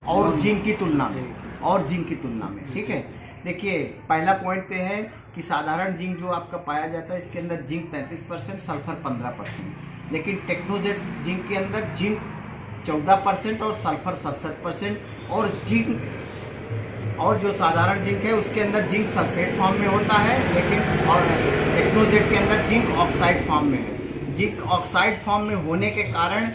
और जिंक की तुलना में, ठीक है। देखिए पहला पॉइंट तो है कि साधारण जिंक जो आपका पाया जाता है इसके अंदर जिंक 33%, सल्फर 15%, लेकिन टेक्नोजेट जिंक के अंदर जिंक 14% और सल्फर 67%, और जिंक और जो साधारण जिंक है उसके अंदर जिंक सल्फेट फॉर्म में होता है, लेकिन और टेक्नोजेट के अंदर जिंक ऑक्साइड फॉर्म में है। जिंक ऑक्साइड फॉर्म में होने के कारण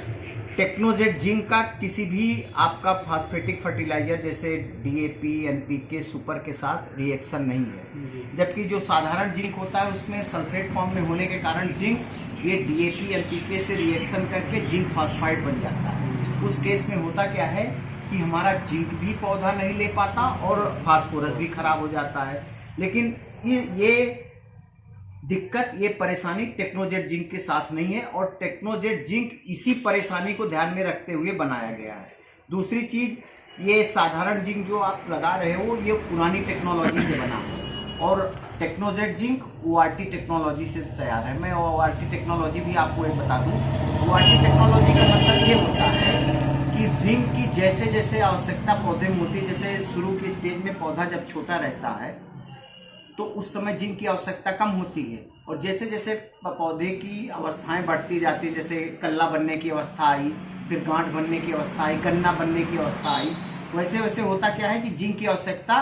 टेक्नोजेट जिंक का किसी भी आपका फास्फेटिक फर्टिलाइजर जैसे डीएपी, एनपीके, सुपर के साथ रिएक्शन नहीं है। जबकि जो साधारण जिंक होता है उसमें सल्फेट फॉर्म में होने के कारण जिंक ये डीएपी, एनपीके से रिएक्शन करके जिंक फास्फाइड बन जाता है। उस केस में होता क्या है कि हमारा जिंक भी पौधा नहीं ले पाता और फास्फोरस भी खराब हो जाता है। लेकिन ये दिक्कत, ये परेशानी टेक्नोजेट जिंक के साथ नहीं है, और टेक्नोजेट जिंक इसी परेशानी को ध्यान में रखते हुए बनाया गया है। दूसरी चीज, ये साधारण जिंक जो आप लगा रहे हो ये पुरानी टेक्नोलॉजी से बना है, और टेक्नोजेट जिंक ओआरटी टेक्नोलॉजी से तैयार है। मैं ओआरटी टेक्नोलॉजी भी आपको एक बता दूं। ओआरटी टेक्नोलॉजी का मतलब ये होता है कि जिंक की जैसे जैसे आवश्यकता पौधे में होती है, जैसे शुरू की स्टेज में पौधा जब छोटा रहता है तो उस समय जिंक की आवश्यकता कम होती है, और जैसे जैसे पौधे की अवस्थाएं बढ़ती जाती है, जैसे कल्ला बनने की अवस्था आई, फिर गांठ बनने की अवस्था आई, गन्ना बनने की अवस्था आई, वैसे वैसे होता क्या है कि जिंक की आवश्यकता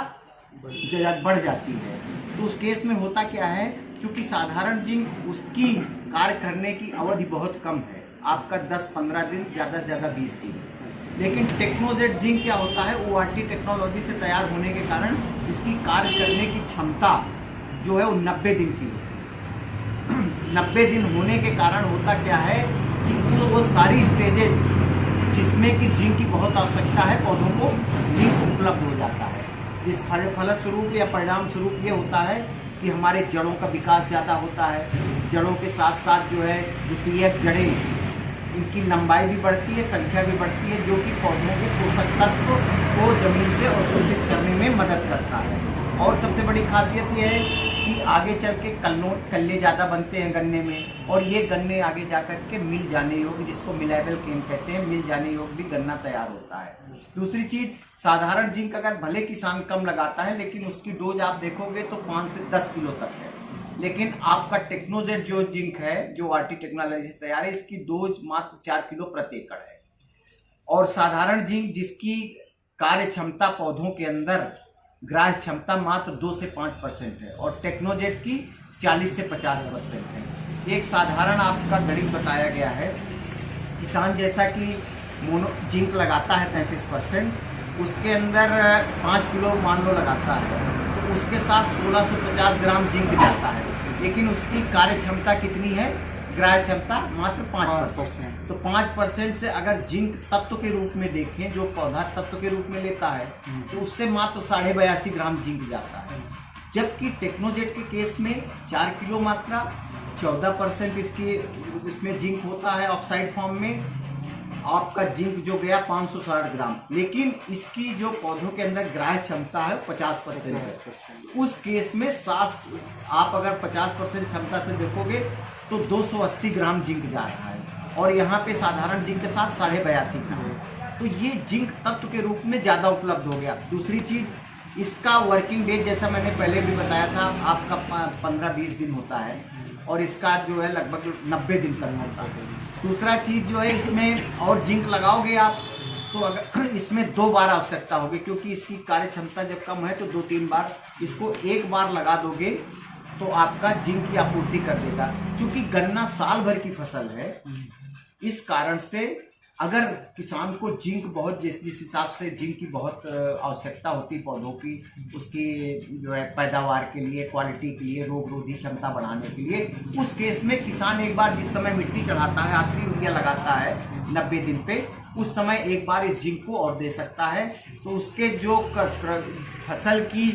बढ़ जाती है। तो उस केस में होता क्या है, चूंकि साधारण जिंक उसकी कार्य करने की अवधि बहुत कम है, आपका 10-15 दिन, ज़्यादा से ज़्यादा 20 दिन। लेकिन टेक्नोजेट जिंक क्या होता है, ओआरटी टेक्नोलॉजी से तैयार होने के कारण इसकी कार्य करने की क्षमता जो है वो 90 दिन की है। 90 दिन होने के कारण होता क्या है कि वो सारी स्टेजेज जिसमें कि जिंक की बहुत आवश्यकता है पौधों को जिंक उपलब्ध हो जाता है। जिस फलस्वरूप या परिणाम स्वरूप ये होता है कि हमारे जड़ों का विकास ज़्यादा होता है। जड़ों के साथ साथ जो है द्वितीयक जड़ें, इनकी लंबाई भी बढ़ती है, संख्या भी बढ़ती है, जो कि पौधों के पोषक तत्व को जमीन से अवशोषित करने में मदद करता है। और सबसे बड़ी खासियत यह है कि आगे चल के कल्ले ज़्यादा बनते हैं गन्ने में, और ये गन्ने आगे जाकर के मिल जाने योग्य, जिसको मिलेबल केन कहते हैं, मिल जाने योग्य भी गन्ना तैयार होता है। दूसरी चीज़, साधारण जिंक अगर भले किसान कम लगाता है लेकिन उसकी डोज आप देखोगे तो 5 से 10 किलो तक है, लेकिन आपका टेक्नोजेट जो जिंक है, जो आरटी टेक्नोलॉजी से तैयार है, इसकी डोज मात्र 4 किलो प्रति एकड़ है। और साधारण जिंक जिसकी कार्य क्षमता पौधों के अंदर ग्राह्य क्षमता मात्र 2 से 5% है, और टेक्नोजेट की 40 से 50% है। एक साधारण आपका गणित बताया गया है, किसान जैसा कि मोनो जिंक लगाता है 33%, उसके अंदर 5 किलो मान लो लगाता है, तो उसके साथ 1650 ग्राम जिंक जाता है, लेकिन उसकी कार्य क्षमता कितनी है, ग्राह्य क्षमता मात्र 5%। तो 5% से अगर जिंक तत्व के रूप में देखें, जो पौधा तत्व के रूप में लेता है, तो उससे मात्र 82.5 ग्राम जिंक जाता है। जबकि टेक्नोजेट के केस में 4 किलो मात्रा, 14% इसमें जिंक होता है ऑक्साइड फॉर्म में, आपका जिंक जो गया 560 ग्राम, लेकिन इसकी जो पौधों के अंदर ग्राह्य क्षमता है 50% है। उस केस में आप अगर 50% क्षमता से देखोगे तो 280 ग्राम जिंक जा रहा है, और यहाँ पे साधारण जिंक के साथ 82.5 ग्राम। तो ये जिंक तत्व के रूप में ज़्यादा उपलब्ध हो गया। दूसरी चीज़, इसका वर्किंग डेज जैसा मैंने पहले भी बताया था, आपका 15-20 दिन होता है, और इसका जो है लगभग 90 दिन तक होता है। दूसरा चीज़ जो है, इसमें और जिंक लगाओगे आप तो अगर इसमें 2 बार आवश्यकता होगी, क्योंकि इसकी कार्य क्षमता जब कम है तो 2-3 बार, इसको एक बार लगा दोगे तो आपका जिंक की आपूर्ति कर देगा। क्योंकि गन्ना साल भर की फसल है, इस कारण से अगर किसान को जिंक बहुत जिस हिसाब से जिंक की बहुत आवश्यकता होती है पौधों की, उसकी जो है पैदावार के लिए, क्वालिटी के लिए, रोग रोधी क्षमता बढ़ाने के लिए, उस केस में किसान एक बार जिस समय मिट्टी चढ़ाता है, आखिरी यूरिया लगाता है 90 दिन पे, उस समय एक बार इस जिंक को और दे सकता है। तो उसके जो फसल की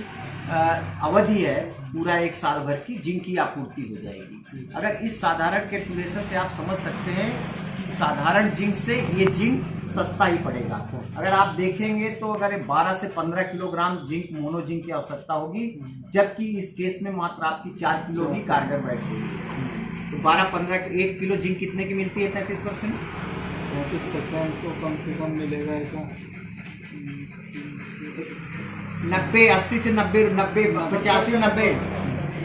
अवधि है पूरा 1 साल भर की जिंक की आपूर्ति हो जाएगी। अगर इस साधारण कैलकुलेशन से आप समझ सकते हैं कि साधारण जिंक से ये जिंक सस्ता ही पड़ेगा। अगर आप देखेंगे तो अगर 12 से 15 किलोग्राम जिंक मोनो जिंक की आवश्यकता होगी, जबकि इस केस में मात्र आपकी 4 किलो ही कारगर बैठेगी। तो 12-15 1 किलो जिंक कितने की मिलती है? 33%। 33% तो कम से कम मिलेगा ऐसा 90 80 से 90 90 85 90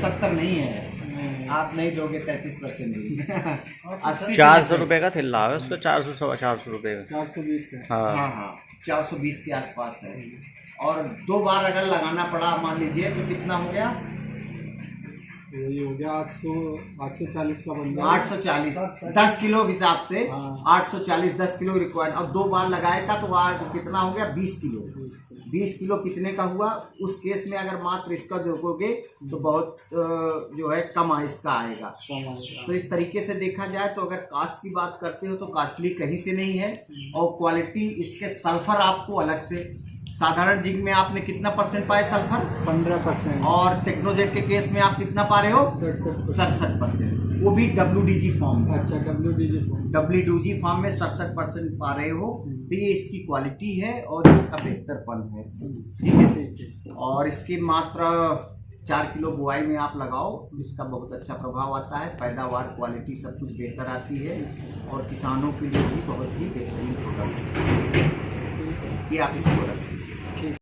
70 नहीं है, आप नहीं दोगे 33% भी। 80 400 रुपये का थिल्ला है उसका, 400 450 रुपये का। 420 का। हाँ हाँ 420 के आसपास है। और 2 बार अगर लगाना पड़ा मान लीजिए तो कितना हो गया, वही हो गया 840 का बंदा। 840 10 किलो हिसाब से। हाँ। 840 10 किलो रिक्वायर्ड, और 2 बार लगाएगा तो कितना हो गया 20 किलो। 20 किलो कितने का हुआ उस केस में, अगर मात्र इसका देखोगे तो बहुत जो है कम इसका आएगा। तो इस तरीके से देखा जाए तो अगर कास्ट की बात करते हो तो कास्टली कहीं से नहीं है, और क्वालिटी इसके सल्फर आपको अलग से, साधारण जिंक में आपने कितना परसेंट पाए सल्फर 15%। और टेक्नोजेट के केस में आप कितना पा रहे हो 67%, वो भी WDG फॉर्म में। अच्छा WDG फॉर्म में 67% पा रहे हो, तो ये इसकी क्वालिटी है और इसका बेहतरपन है। ठीक है, और इसकी मात्र 4 किलो बुआई में आप लगाओ, इसका बहुत अच्छा प्रभाव आता है, पैदावार क्वालिटी सब कुछ बेहतर आती है, और किसानों के लिए भी बहुत ही बेहतरीन प्रोडक्ट है। ये आप इसको रखें।